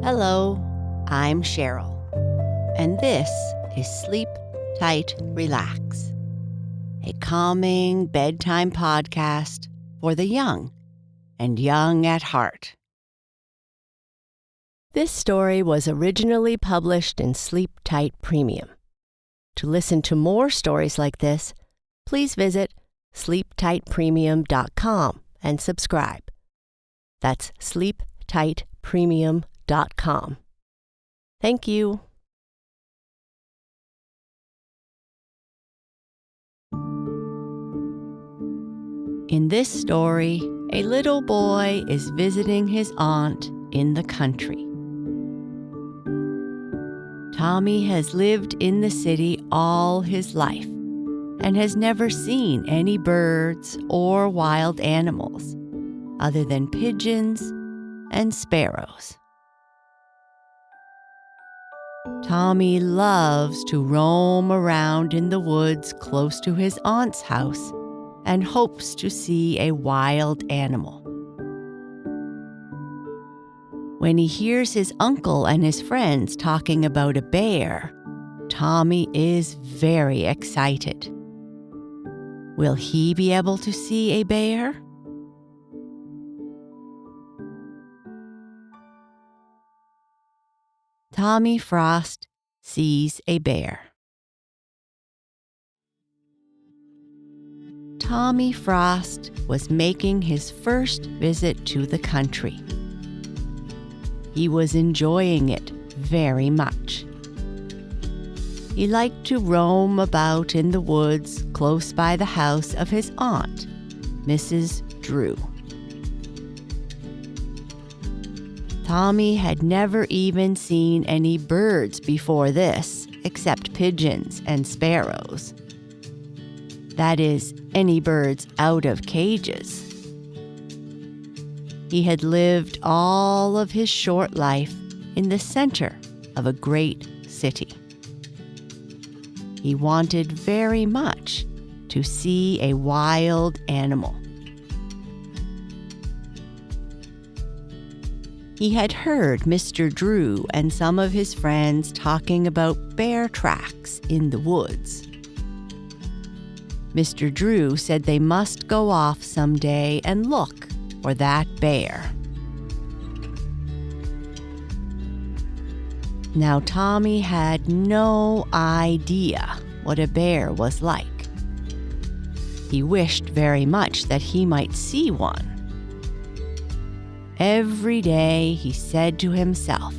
Hello, I'm Sheryl, and this is Sleep Tight, Relax, a calming bedtime podcast for the young and young at heart. This story was originally published in Sleep Tight Premium. To listen to more stories like this, please visit sleeptightpremium.com and subscribe. That's sleeptightpremium.com. Thank you. In this story, a little boy is visiting his aunt in the country. Tommy has lived in the city all his life and has never seen any birds or wild animals other than pigeons and sparrows. Tommy loves to roam around in the woods close to his aunt's house and hopes to see a wild animal. When he hears his uncle and his friends talking about a bear, Tommy is very excited. Will he be able to see a bear? Tommy Frost sees a bear. Tommy Frost was making his first visit to the country. He was enjoying it very much. He liked to roam about in the woods close by the house of his aunt, Mrs. Drew. Tommy had never even seen any birds before this, except pigeons and sparrows. That is, any birds out of cages. He had lived all of his short life in the center of a great city. He wanted very much to see a wild animal. He had heard Mr. Drew and some of his friends talking about bear tracks in the woods. Mr. Drew said they must go off someday and look for that bear. Now, Tommy had no idea what a bear was like. He wished very much that he might see one. Every day he said to himself,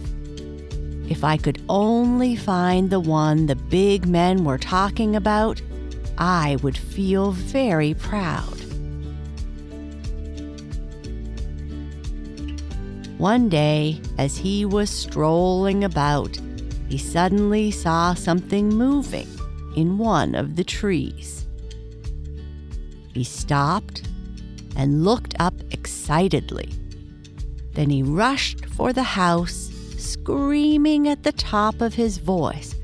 "If I could only find the one the big men were talking about, I would feel very proud." One day, as he was strolling about, he suddenly saw something moving in one of the trees. He stopped and looked up excitedly. Then he rushed for the house, screaming at the top of his voice,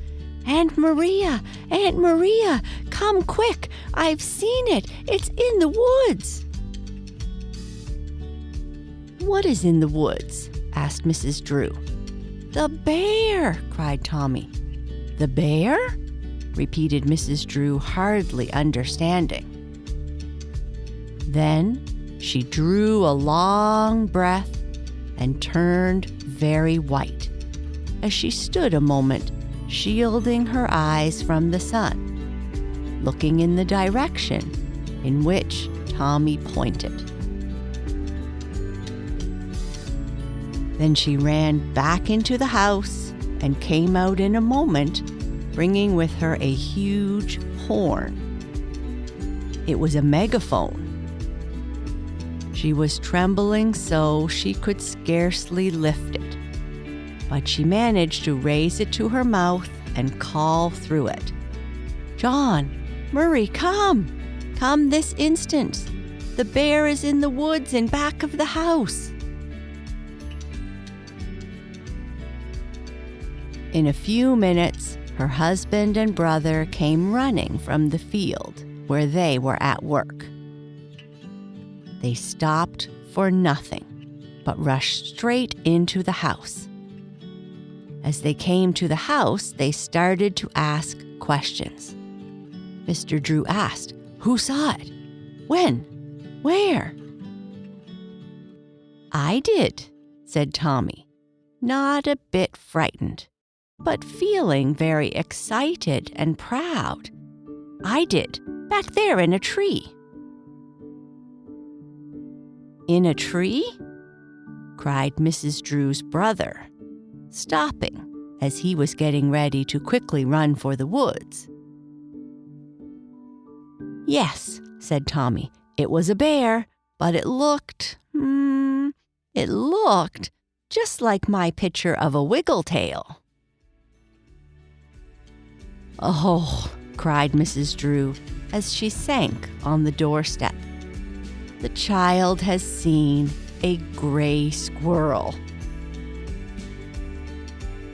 Aunt Maria, come quick! I've seen it! It's in the woods!" "What is in the woods?" asked Mrs. Drew. "The bear!" cried Tommy. "The bear?" repeated Mrs. Drew, hardly understanding. Then she drew a long breath and turned very white as she stood a moment, shielding her eyes from the sun, looking in the direction in which Tommy pointed. Then she ran back into the house and came out in a moment, bringing with her a huge horn. It was a megaphone. She was trembling so she could scarcely lift it, but she managed to raise it to her mouth and call through it, "John, Murray, come! Come this instant! The bear is in the woods in back of the house!" In a few minutes, her husband and brother came running from the field where they were at work. They stopped for nothing, but rushed straight into the house. As they came to the house, they started to ask questions. Mr. Drew asked, "Who saw it? When? Where?" "I did," said Tommy, not a bit frightened, but feeling very excited and proud. "I did, back there in a tree." "In a tree?" cried Mrs. Drew's brother, stopping as he was getting ready to quickly run for the woods. "Yes," said Tommy, "it was a bear, but it looked just like my picture of a wiggletail." "Oh," cried Mrs. Drew as she sank on the doorstep. "The child has seen a gray squirrel."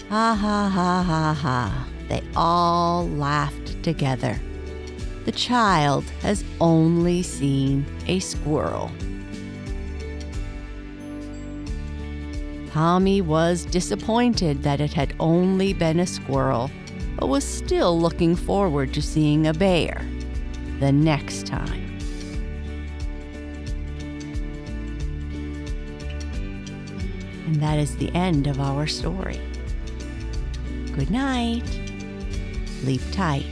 Ha ha ha ha ha, they all laughed together. The child has only seen a squirrel. Tommy was disappointed that it had only been a squirrel, but was still looking forward to seeing a bear the next time. And that is the end of our story. Good night. Sleep tight.